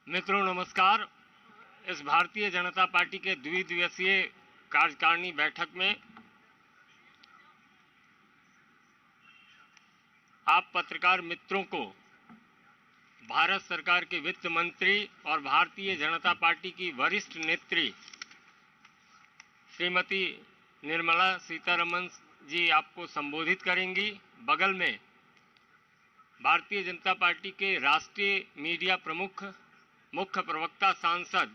मित्रों नमस्कार। इस भारतीय जनता पार्टी के द्विदिवसीय कार्यकारिणी बैठक में आप पत्रकार मित्रों को भारत सरकार के वित्त मंत्री और भारतीय जनता पार्टी की वरिष्ठ नेत्री श्रीमती निर्मला सीतारमण जी आपको संबोधित करेंगी। बगल में भारतीय जनता पार्टी के राष्ट्रीय मीडिया प्रमुख मुख्य प्रवक्ता सांसद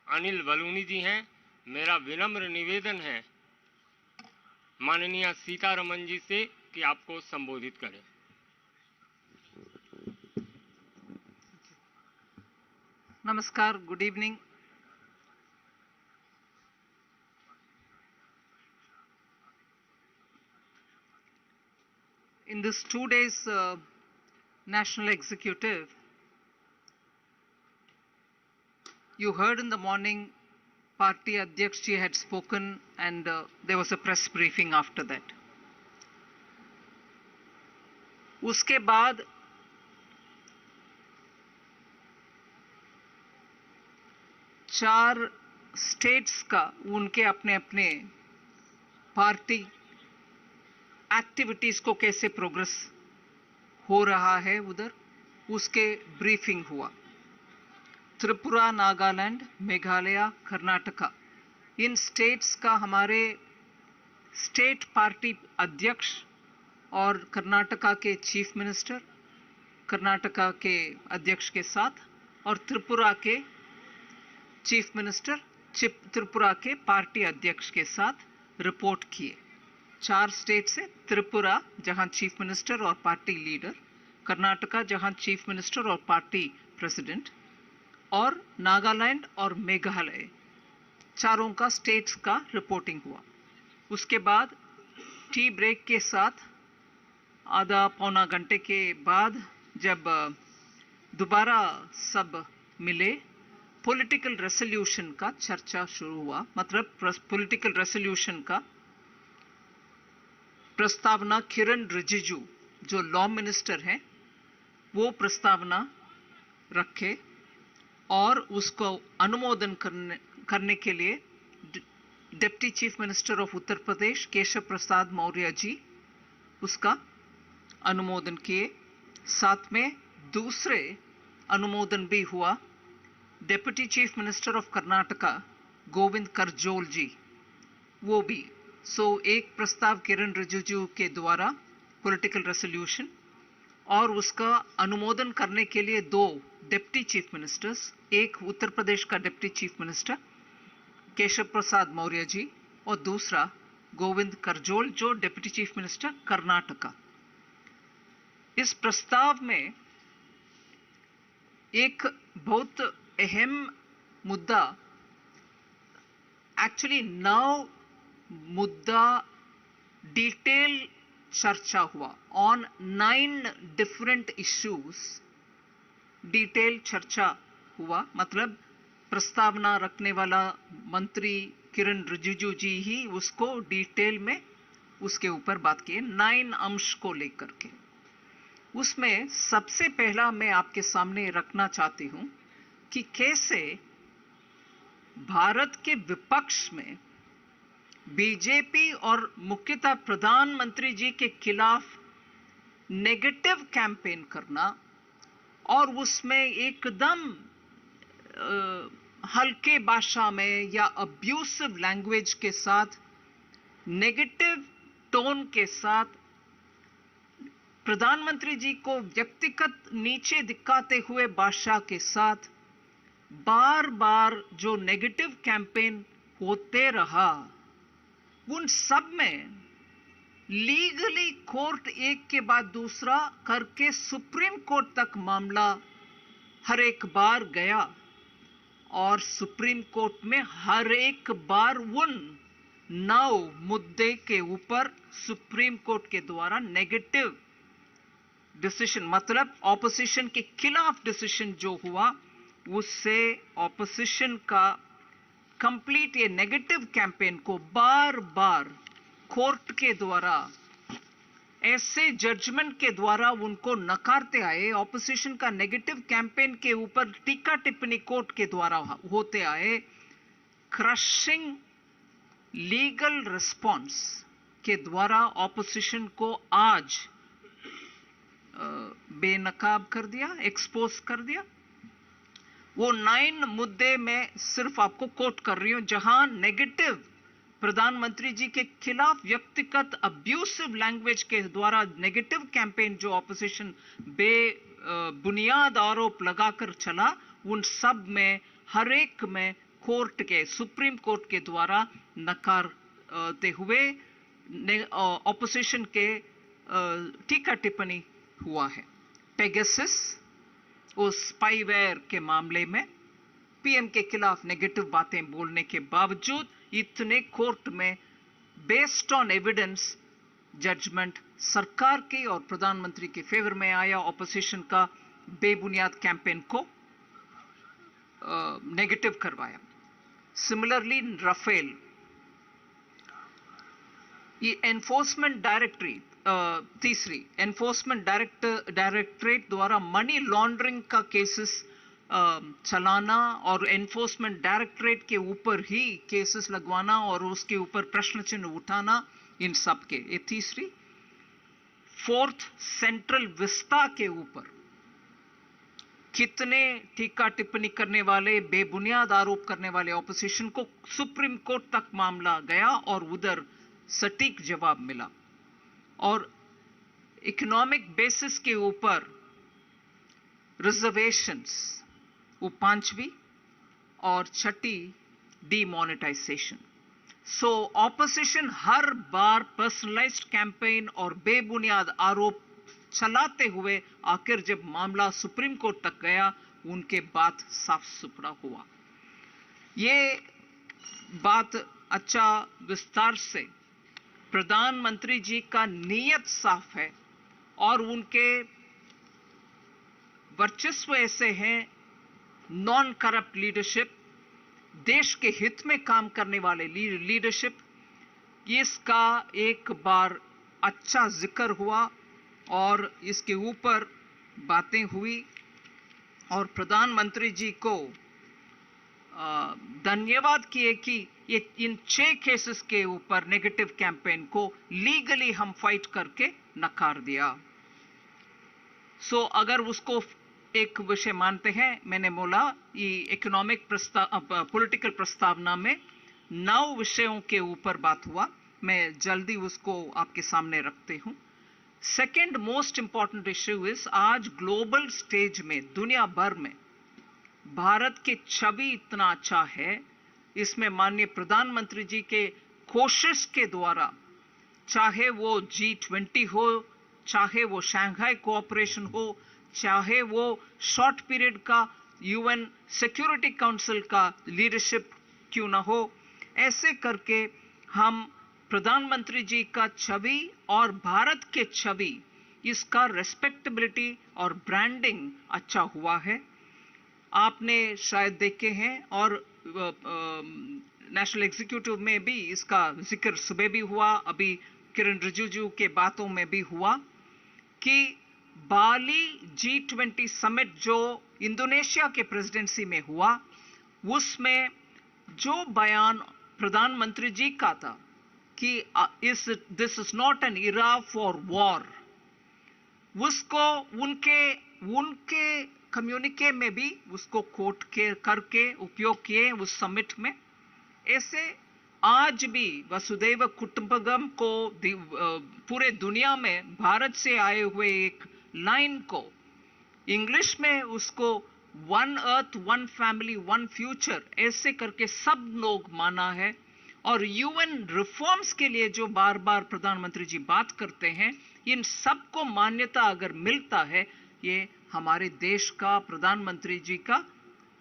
अनिल बलूनी जी हैं। मेरा विनम्र निवेदन है माननीय सीतारमण जी से कि आपको संबोधित करें। Namaskar, good evening. In this 2 days national executive, you heard in the morning party Adhyaksh ji had spoken and there was a press briefing after that. उसके बाद चार स्टेट्स का उनके अपने अपने पार्टी एक्टिविटीज को कैसे प्रोग्रेस हो रहा है उधर उसके ब्रीफिंग हुआ। त्रिपुरा, नागालैंड, मेघालय, कर्नाटका, इन स्टेट्स का हमारे स्टेट पार्टी अध्यक्ष और कर्नाटका के चीफ मिनिस्टर, कर्नाटका के अध्यक्ष के साथ और त्रिपुरा के चीफ मिनिस्टर, त्रिपुरा के पार्टी अध्यक्ष के साथ रिपोर्ट किए। चार स्टेट से त्रिपुरा जहां चीफ मिनिस्टर और पार्टी लीडर, कर्नाटका जहां चीफ मिनिस्टर और पार्टी प्रेसिडेंट, और नागालैंड और मेघालय, चारों का स्टेट्स का रिपोर्टिंग हुआ। उसके बाद टी ब्रेक के साथ आधा पौना घंटे के बाद जब दोबारा सब मिले, पॉलिटिकल रेसोल्यूशन का चर्चा शुरू हुआ। मतलब पॉलिटिकल रेसोल्यूशन का प्रस्तावना किरण रिजिजू जो लॉ मिनिस्टर हैं वो प्रस्तावना रखे और उसको अनुमोदन करने के लिए deputy chief minister of Uttar Pradesh Keshav Prasad Maurya ji उसका अनुमोदन किए। साथ में दूसरे अनुमोदन भी हुआ deputy chief minister of Karnataka Govind Karjol ji, वो भी। एक प्रस्ताव किरण रिजिजू के द्वारा पॉलिटिकल रेसोल्यूशन और उसका अनुमोदन करने के लिए दो डिप्टी चीफ मिनिस्टर्स, एक उत्तर प्रदेश का deputy chief minister Keshav Prasad Maurya जी और दूसरा गोविंद करजोल जो डिप्टी चीफ मिनिस्टर कर्नाटका। इस प्रस्ताव में एक बहुत अहम मुद्दा, एक्चुअली 9 मुद्दा डिटेल चर्चा हुआ। ऑन 9 डिफरेंट इश्यूज डिटेल चर्चा हुआ। मतलब प्रस्तावना रखने वाला मंत्री किरण रिजिजू जी ही उसको डिटेल में उसके ऊपर बात किए 9 अंश को लेकर के। उसमें सबसे पहला मैं आपके सामने रखना चाहती हूं कि कैसे भारत के विपक्ष में बीजेपी और मुख्यतः प्रधानमंत्री जी के खिलाफ नेगेटिव कैंपेन करना और उसमें एकदम हल्के भाषा में या अब्यूसिव लैंग्वेज के साथ, नेगेटिव टोन के साथ प्रधानमंत्री जी को व्यक्तिगत नीचे दिखाते हुए भाषा के साथ बार बार जो नेगेटिव कैंपेन होते रहा, उन सब में लीगली कोर्ट एक के बाद दूसरा करके सुप्रीम कोर्ट तक मामला हर एक बार गया और सुप्रीम कोर्ट में हर एक बार उन 9 मुद्दे के ऊपर सुप्रीम कोर्ट के द्वारा नेगेटिव डिसीजन, मतलब ऑपोजिशन के खिलाफ डिसीजन जो हुआ, उससे ऑपोजिशन का कंप्लीट ये नेगेटिव कैंपेन को बार बार कोर्ट के द्वारा ऐसे जजमेंट के द्वारा उनको नकारते आए, ऑपोजिशन का नेगेटिव कैंपेन के ऊपर टीका टिप्पणी कोर्ट के द्वारा होते आए, क्रशिंग लीगल रिस्पॉन्स के द्वारा ऑपोजिशन को आज बेनकाब कर दिया, एक्सपोज कर दिया। वो 9 मुद्दे मैं सिर्फ आपको कोट कर रही हूं, जहां नेगेटिव प्रधानमंत्री जी के खिलाफ व्यक्तिगत अब्यूसिव लैंग्वेज के द्वारा नेगेटिव कैंपेन जो ऑपोजिशन बुनियाद आरोप लगाकर चला, उन सब में हर एक में कोर्ट के, सुप्रीम कोर्ट के द्वारा नकारते हुए ऑपोजिशन के टीका टिप्पणी हुआ है। पेगासस उस स्पाईवेयर के मामले में पीएम के खिलाफ नेगेटिव बातें बोलने के बावजूद इतने कोर्ट में बेस्ड ऑन एविडेंस जजमेंट सरकार की और प्रधानमंत्री के फेवर में आया, ऑपोजिशन का बेबुनियाद कैंपेन को नेगेटिव करवाया। सिमिलरली राफेल, ये एनफोर्समेंट डायरेक्टरेट, तीसरी एनफोर्समेंट डायरेक्टरेट द्वारा मनी लॉन्ड्रिंग का केसेस चलाना और एनफोर्समेंट डायरेक्टरेट के ऊपर ही केसेस लगवाना और उसके ऊपर प्रश्न चिन्ह उठाना, इन सब के ये तीसरी। फोर्थ, सेंट्रल विस्ता के ऊपर कितने टीका टिप्पणी करने वाले, बेबुनियाद आरोप करने वाले ऑपोजिशन को सुप्रीम कोर्ट तक मामला गया और उधर सटीक जवाब मिला। और इकोनॉमिक बेसिस के ऊपर रिजर्वेशंस, वो 5वीं और 6ठी डीमोनेटाइजेशन। सो ऑपोजिशन हर बार पर्सनलाइज्ड कैंपेन और बेबुनियाद आरोप चलाते हुए आखिर जब मामला सुप्रीम कोर्ट तक गया, उनके बात साफ सुथरा हुआ। ये बात अच्छा विस्तार से प्रधानमंत्री जी का नीयत साफ है और उनके वर्चस्व ऐसे हैं, नॉन करप्ट लीडरशिप, देश के हित में काम करने वाले लीडरशिप, इसका एक बार अच्छा जिक्र हुआ और इसके ऊपर बातें हुई और प्रधानमंत्री जी को धन्यवाद किए कि ये इन 6 केसेस के ऊपर नेगेटिव कैंपेन को लीगली हम फाइट करके नकार दिया। सो अगर उसको एक विषय मानते हैं, मैंने बोला ये इकोनॉमिक पॉलिटिकल प्रस्तावना में 9 विषयों के ऊपर बात हुआ, मैं जल्दी उसको आपके सामने रखते हूं। Second most important issue is, आज ग्लोबल स्टेज में दुनिया भर में भारत की छवि इतना अच्छा है, इसमें माननीय प्रधानमंत्री जी के कोशिश के द्वारा, चाहे वो G20 हो, चाहे वो शंघाई कोऑपरेशन हो, चाहे वो शॉर्ट पीरियड का UN सिक्योरिटी काउंसिल का लीडरशिप क्यों ना हो, ऐसे करके हम प्रधानमंत्री जी का छवि और भारत के छवि, इसका रेस्पेक्टेबिलिटी और ब्रांडिंग अच्छा हुआ है। आपने शायद देखे हैं और नेशनल एग्जीक्यूटिव में भी इसका जिक्र सुबह भी हुआ, अभी किरण रिजिजू के बातों में भी हुआ कि बाली G20 समिट जो इंडोनेशिया के प्रेसिडेंसी में हुआ, उसमें जो बयान प्रधानमंत्री जी का था कि this is not an Ira for war, उसको उनके कम्युनिके में भी उसको कोट करके उपयोग किए उस समिट में। ऐसे आज भी वसुधैव कुटुंबकम को पूरे दुनिया में भारत से आए हुए एक लाइन को इंग्लिश में उसको one earth one family one future ऐसे करके सब लोग माना है। और UN रिफॉर्म्स के लिए जो बार बार प्रधानमंत्री जी बात करते हैं, इन सबको मान्यता अगर मिलता है, ये हमारे देश का प्रधानमंत्री जी का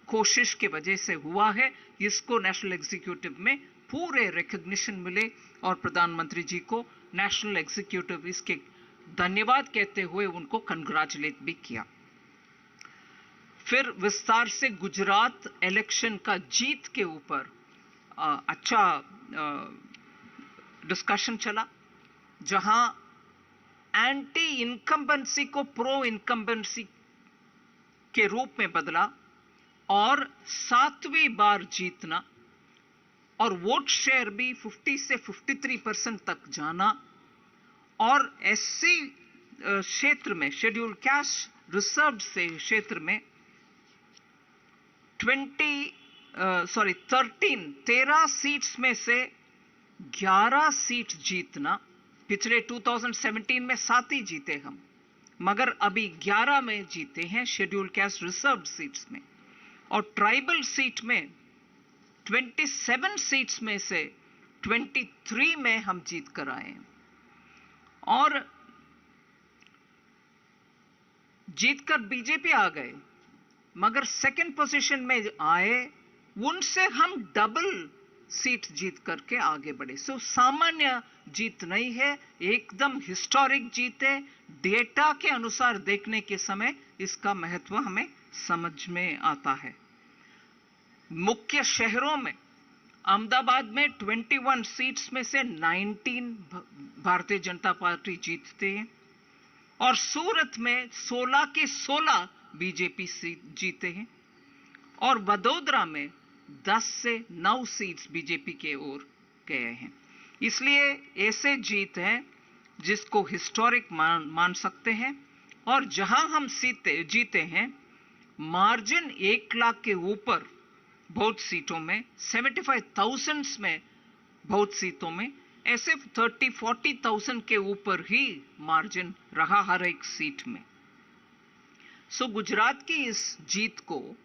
कोशिश के वजह से हुआ है। इसको नेशनल एग्जीक्यूटिव में पूरे रिकॉग्निशन मिले और प्रधानमंत्री जी को नेशनल एग्जीक्यूटिव इसके धन्यवाद कहते हुए उनको कंग्रेचुलेट भी किया। फिर विस्तार से गुजरात इलेक्शन का जीत के ऊपर अच्छा डिस्कशन चला, जहां एंटी इनकम्बेंसी को प्रो इनकम्बेंसी के रूप में बदला और 7वीं बार जीतना, और वोट शेयर भी 50 से 53% तक जाना, और एससी क्षेत्र में, शेड्यूल कास्ट रिजर्व से क्षेत्र में 13 सीट्स में से 11 सीट जीतना। पिछले 2017 में 7 ही जीते हम, मगर अभी 11 में जीते हैं शेड्यूल कास्ट रिजर्व सीट्स में। और ट्राइबल सीट में 27 सीट्स में से 23 में हम जीत कर आए हैं, और जीतकर बीजेपी आ गए, मगर सेकंड पोजीशन में आए, उनसे हम डबल सीट जीत करके आगे बढ़े। सो सामान्य जीत नहीं है, एकदम हिस्टोरिक जीत है। डेटा के अनुसार देखने के समय इसका महत्व हमें समझ में आता है। मुख्य शहरों में अहमदाबाद में 21 सीट्स में से 19 भारतीय जनता पार्टी जीतते हैं, और सूरत में 16 के 16 बीजेपी सीट जीते हैं, और वडोदरा में 10 से 9 सीट्स बीजेपी के ओर गए हैं। इसलिए ऐसे जीत है जिसको हिस्टोरिक मान सकते हैं। और जहां हम जीते हैं, मार्जिन 1 लाख के ऊपर बहुत सीटों में, 75,000 में बहुत सीटों में, ऐसे 30-40,000 के ऊपर ही मार्जिन रहा हर एक सीट में। सो गुजरात की इस जीत को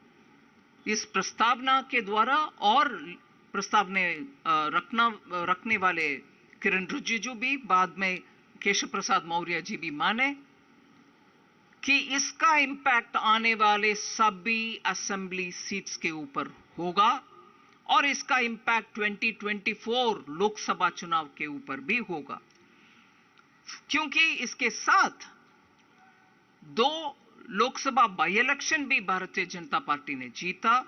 इस प्रस्तावना के द्वारा, और प्रस्तावना रखने वाले किरण रिजिजू भी, बाद में केशव प्रसाद मौर्य जी भी माने कि इसका इंपैक्ट आने वाले सभी असेंबली सीट्स के ऊपर होगा, और इसका इंपैक्ट 2024 लोकसभा चुनाव के ऊपर भी होगा, क्योंकि इसके साथ 2 लोकसभा बाई इलेक्शन भी भारतीय जनता पार्टी ने जीता,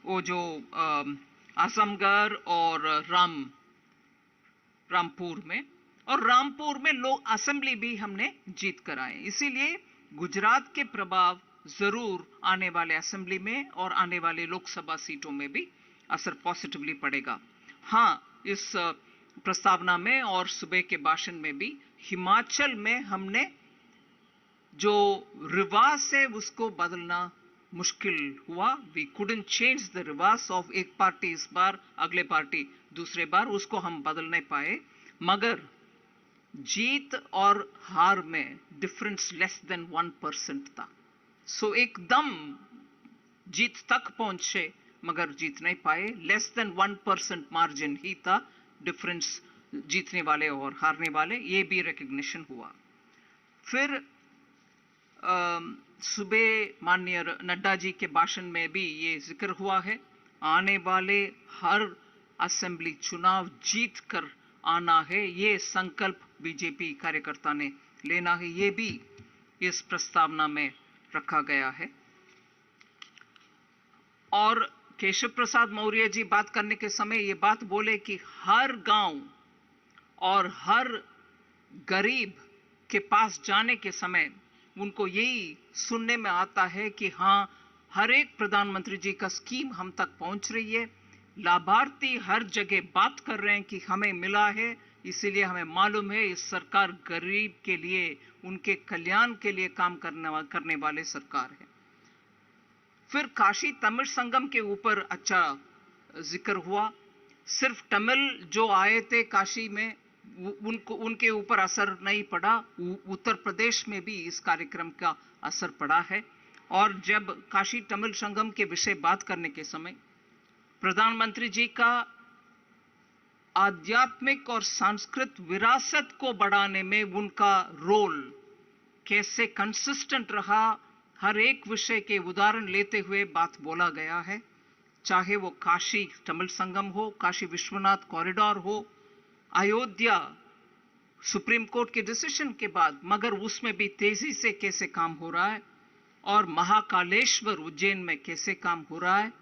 वो जो आजमगढ़ और रामपुर में, और रामपुर में लोक असेंबली भी हमने जीत कर आए। इसीलिए गुजरात के प्रभाव जरूर आने वाले असेंबली में और आने वाले लोकसभा सीटों में भी असर पॉजिटिवली पड़ेगा। हाँ, इस प्रस्तावना में और सुबह के भाषण में भी हिमाचल में हमने जो रिवाज है उसको बदलना मुश्किल हुआ। वी कुडंट चेंज द रिवाज ऑफ एक पार्टी इस बार, अगले पार्टी दूसरे बार, उसको हम बदल नहीं पाए, मगर जीत और हार में डिफरेंस लेस देन 1% था। सो एकदम जीत तक पहुंचे मगर जीत नहीं पाए, लेस देन 1% मार्जिन ही था डिफरेंस जीतने वाले और हारने वाले, ये भी रिकग्निशन हुआ। फिर सुबह माननीय नड्डा जी के भाषण में भी ये जिक्र हुआ है, आने वाले हर असेंबली चुनाव जीत कर आना है, ये संकल्प बीजेपी कार्यकर्ता ने लेना है, ये भी इस प्रस्तावना में रखा गया है। और केशव प्रसाद मौर्य जी बात करने के समय ये बात बोले कि हर गांव और हर गरीब के पास जाने के समय उनको यही सुनने में आता है कि हाँ, हर एक प्रधानमंत्री जी का स्कीम हम तक पहुंच रही है, लाभार्थी हर जगह बात कर रहे हैं कि हमें मिला है, इसीलिए हमें मालूम है इस सरकार गरीब के लिए, उनके कल्याण के लिए काम करने वाले सरकार है। फिर काशी तमिल संगम के ऊपर अच्छा जिक्र हुआ। सिर्फ तमिल जो आए थे काशी में उनके ऊपर असर नहीं पड़ा, उत्तर प्रदेश में भी इस कार्यक्रम का असर पड़ा है। और जब काशी तमिल संगम के विषय बात करने के समय प्रधानमंत्री जी का आध्यात्मिक और सांस्कृतिक विरासत को बढ़ाने में उनका रोल कैसे कंसिस्टेंट रहा, हर एक विषय के उदाहरण लेते हुए बात बोला गया है, चाहे वो काशी तमिल संगम हो, काशी विश्वनाथ कॉरिडोर हो, अयोध्या सुप्रीम कोर्ट के डिसीजन के बाद मगर उसमें भी तेजी से कैसे काम हो रहा है, और महाकालेश्वर उज्जैन में कैसे काम हो रहा है,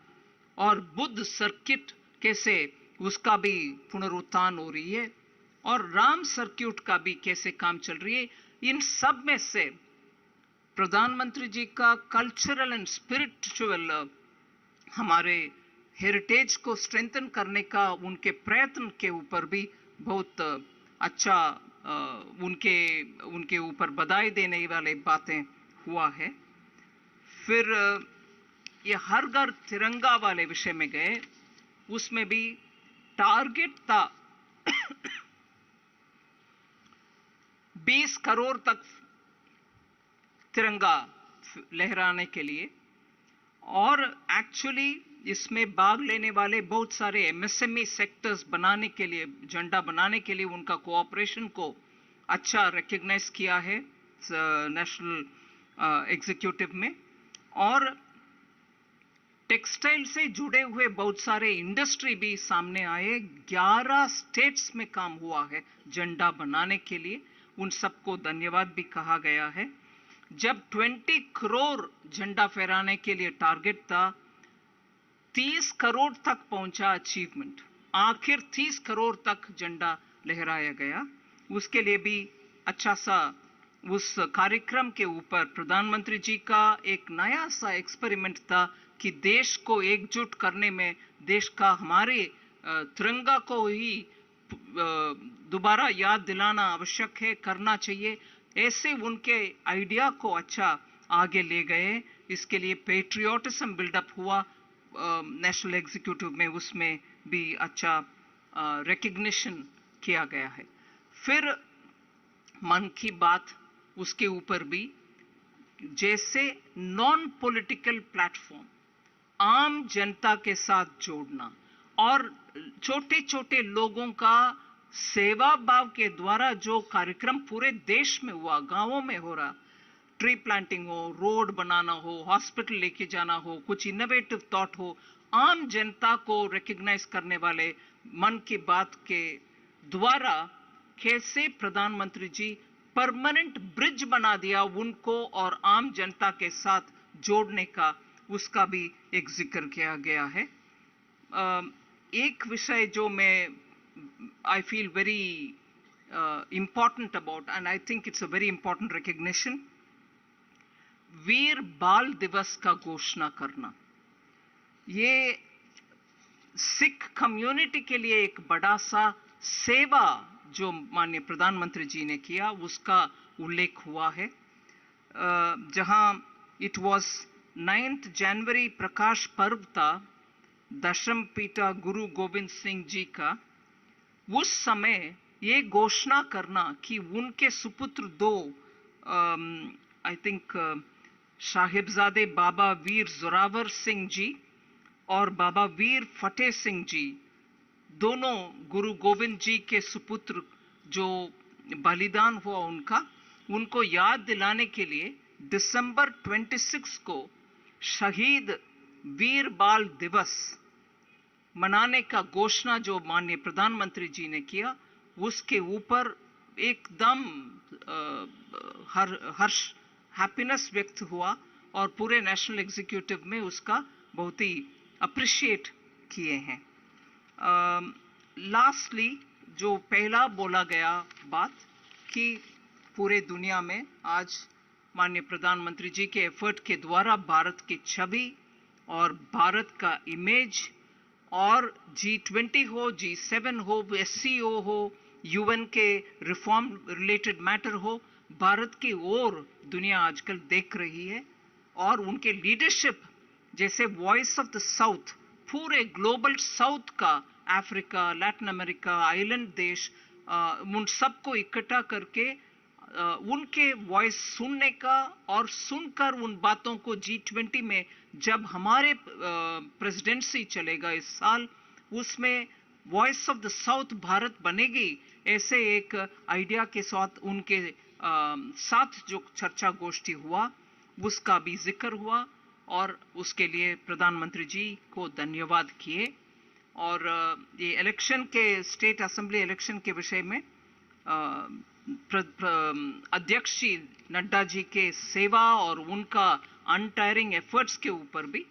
और बुद्ध सर्किट कैसे उसका भी पुनरुत्थान हो रही है, और राम सर्किट का भी कैसे काम चल रही है। इन सब में से प्रधानमंत्री जी का कल्चरल एंड स्पिरिचुअल हमारे हेरिटेज को स्ट्रेंथन करने का उनके प्रयत्न के ऊपर भी बहुत अच्छा उनके ऊपर बधाई देने वाले बातें हुआ है। फिर ये हर घर तिरंगा वाले विषय में गए, उसमें भी टारगेट था 20 करोड़ तक तिरंगा लहराने के लिए, और एक्चुअली इसमें भाग लेने वाले बहुत सारे एमएसएमई सेक्टर्स बनाने के लिए, झंडा बनाने के लिए उनका कोऑपरेशन को अच्छा रिकॉग्नाइज किया है नेशनल एग्जीक्यूटिव में। और टेक्सटाइल से जुड़े हुए बहुत सारे इंडस्ट्री भी सामने आए। 11 स्टेट्स में काम हुआ है झंडा बनाने के लिए, उन सबको धन्यवाद भी कहा गया है। जब 20 करोड़ झंडा फहराने के लिए टारगेट था, 30 करोड़ तक पहुंचा अचीवमेंट, आखिर 30 करोड़ तक झंडा लहराया गया। उसके लिए भी अच्छा सा उस कार्यक्रम के ऊपर प्रधानमंत्री जी का एक नया सा एक्सपेरिमेंट था कि देश को एकजुट करने में, देश का हमारे तिरंगा को ही दोबारा याद दिलाना आवश्यक है, करना चाहिए। ऐसे उनके आइडिया को अच्छा आगे ले गए। इसके लिए पेट्रियोटिज्म बिल्डअप हुआ नेशनल एग्जीक्यूटिव में, उसमें भी अच्छा रिकग्निशन किया गया है। फिर मन की बात, उसके ऊपर भी जैसे नॉन पॉलिटिकल प्लेटफॉर्म, आम जनता के साथ जोड़ना और छोटे छोटे लोगों का सेवा भाव के द्वारा जो कार्यक्रम पूरे देश में हुआ, गांवों में हो रहा, ट्री प्लांटिंग हो, रोड बनाना हो, हॉस्पिटल लेके जाना हो, कुछ इनोवेटिव थॉट हो, आम जनता को रिकॉग्नाइज करने वाले मन की बात के द्वारा कैसे प्रधानमंत्री जी परमानेंट ब्रिज बना दिया उनको और आम जनता के साथ जोड़ने का, उसका भी एक जिक्र किया गया है। एक विषय जो मैं I feel very important about, and I think it's a very important recognition, वीर बाल दिवस का घोषणा करना। ये सिख कम्युनिटी के लिए एक बड़ा सा सेवा जो माननीय प्रधानमंत्री जी ने किया, उसका उल्लेख हुआ है। जहां इट वाज 9 जनवरी प्रकाश पर्व था दशम पिता गुरु गोविंद सिंह जी का, उस समय ये घोषणा करना कि उनके सुपुत्र दो आई थिंक साहिबजादे बाबा वीर जोरावर सिंह जी और बाबा वीर फतेह सिंह जी, दोनों गुरु गोविंद जी के सुपुत्र जो बलिदान हुआ उनको याद दिलाने के लिए दिसंबर 26 को शहीद वीर बाल दिवस मनाने का घोषणा जो माननीय प्रधानमंत्री जी ने किया, उसके ऊपर एकदम हर्ष, हैप्पीनेस व्यक्त हुआ और पूरे नेशनल एग्जीक्यूटिव में उसका बहुत ही अप्रिशिएट किए हैं। लास्टली जो पहला बोला गया बात कि पूरे दुनिया में आज माननीय प्रधानमंत्री जी के एफर्ट के द्वारा भारत की छवि और भारत का इमेज, और G20 हो, G7 हो, SCO हो, UN के रिफॉर्म रिलेटेड मैटर हो, भारत की ओर दुनिया आजकल देख रही है। और उनके लीडरशिप जैसे वॉइस ऑफ द साउथ, पूरे ग्लोबल साउथ का, अफ्रीका, लैटिन अमेरिका, आइलैंड देश, उन सबको इकट्ठा करके उनके वॉइस सुनने का और सुनकर उन बातों को G20 में जब हमारे प्रेसिडेंसी चलेगा इस साल, उसमें voice of the south Bharat बनेगी, ऐसे एक आइडिया के साथ उनके साथ जो चर्चा गोष्ठी हुआ उसका भी जिक्र हुआ और उसके लिए प्रधानमंत्री जी को धन्यवाद किए। और ये इलेक्शन के, स्टेट असेंबली इलेक्शन के विषय में अध्यक्ष जी नड्डा जी के सेवा और उनका अनटायरिंग एफर्ट्स के ऊपर भी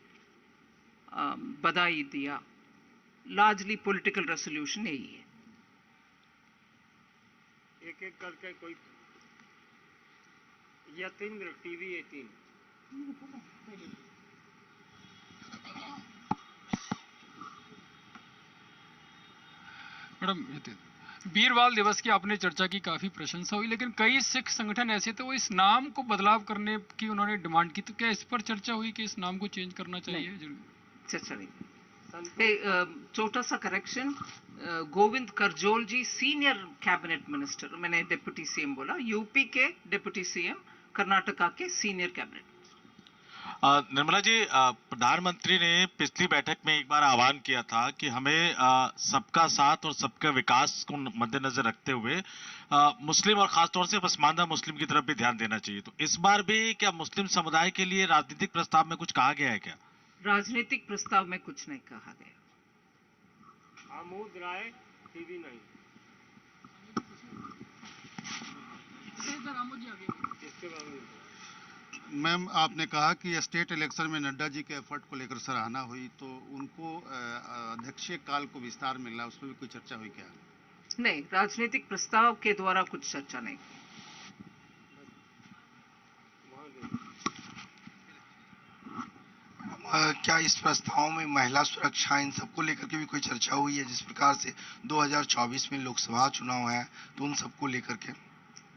बधाई दिया। लार्जली पॉलिटिकल रेजोल्यूशन यही है। एक एक करके कोई यतीन्द्र, टीवी 18। मैडम वीरवाल दिवस की आपने चर्चा की, काफी प्रशंसा हुई, लेकिन कई सिख संगठन ऐसे थे वो इस नाम को बदलाव करने की उन्होंने डिमांड की, तो क्या इस पर चर्चा हुई कि इस नाम को चेंज करना चाहिए? जरूर चर्चा नहीं। छोटा सा करेक्शन, गोविंद करजोल जी सीनियर कैबिनेट मिनिस्टर, मैंने डिप्टी सीएम बोला, यूपी के डिप्टी सीएम, कर्नाटका के सीनियर कैबिनेट। निर्मला जी, प्रधानमंत्री ने पिछली बैठक में एक बार आह्वान किया था कि हमें सबका साथ और सबका विकास को मद्देनजर रखते हुए मुस्लिम और खासतौर से पसमानदा मुस्लिम की तरफ भी ध्यान देना चाहिए। तो इस बार भी क्या मुस्लिम समुदाय के लिए राजनीतिक प्रस्ताव में कुछ कहा गया है क्या? राजनीतिक प्रस्ताव में कुछ नहीं कहा गया। आमोद राय, टीवी 9। इसके बाद मैम, आपने कहा कि स्टेट इलेक्शन में नड्डा जी के एफर्ट को लेकर सराहना हुई, तो उनको अध्यक्षीय काल को विस्तार मिल रहा है, उसमें भी कोई चर्चा हुई क्या? नहीं, राजनीतिक प्रस्ताव के द्वारा कुछ चर्चा नहीं। क्या इस प्रस्ताव में महिला सुरक्षा इन सबको लेकर के भी कोई चर्चा हुई है? जिस प्रकार से 2024 में लोकसभा चुनाव है, तो उन सबको लेकर के?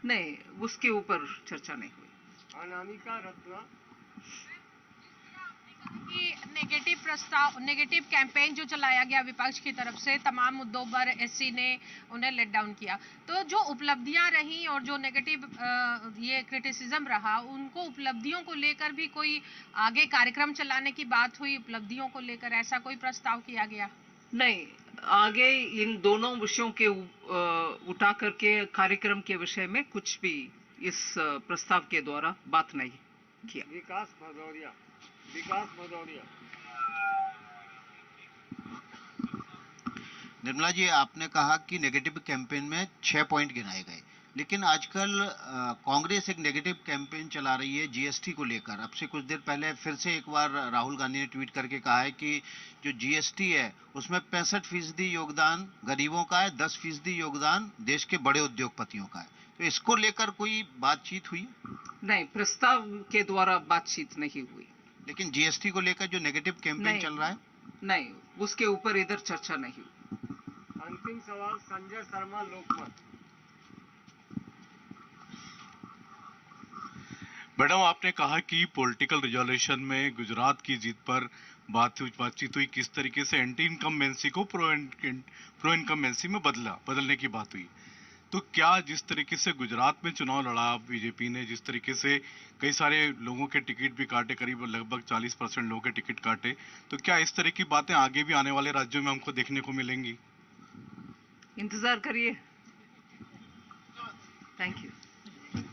नहीं, उसके ऊपर चर्चा नहीं हुई। अनामिका रत्ना। नेगेटिव कैंपेन जो चलाया गया विपक्ष की तरफ से, तमाम मुद्दों पर एससी ने उन्हें लेट डाउन किया, तो जो उपलब्धियां रही और जो नेगेटिव ये क्रिटिसिज्म रहा, उनको उपलब्धियों को लेकर भी कोई आगे कार्यक्रम चलाने की बात हुई? उपलब्धियों को लेकर ऐसा कोई प्रस्ताव किया गया? नहीं, आगे इन दोनों विषयों के उठा करके कार्यक्रम के विषय में कुछ भी इस प्रस्ताव के द्वारा बात नहीं किया। विकास भदौरिया। निर्मला जी, आपने कहा कि नेगेटिव कैंपेन में 6 पॉइंट गिनाए गए, लेकिन आजकल कांग्रेस एक नेगेटिव कैंपेन चला रही है जीएसटी को लेकर। अब से कुछ देर पहले फिर से एक बार राहुल गांधी ने ट्वीट करके कहा है कि जो जीएसटी है उसमें 65% योगदान गरीबों का है, 10% योगदान देश के बड़े उद्योगपतियों का है। तो इसको लेकर कोई बातचीत हुई? नहीं, प्रस्ताव के द्वारा बातचीत नहीं हुई। लेकिन जीएसटी को लेकर जो नेगेटिव कैंपेन चल रहा है, नहीं, उसके ऊपर इधर चर्चा नहीं हुई। अंतिम सवाल, संजय शर्मा, लोकमत। मैडम, आपने कहा कि पॉलिटिकल रिजोल्यूशन में गुजरात की जीत पर बातचीत हुई, किस तरीके से एंटी इनकम्बेंसी को प्रो इनकम्बेंसी में बदलने की बात हुई। तो क्या जिस तरीके से गुजरात में चुनाव लड़ा बीजेपी ने, जिस तरीके से कई सारे लोगों के टिकट भी काटे, करीब लगभग 40% लोगों के टिकट काटे, तो क्या इस तरह की बातें आगे भी आने वाले राज्यों में हमको देखने को मिलेंगी? इंतजार करिए। Thank you.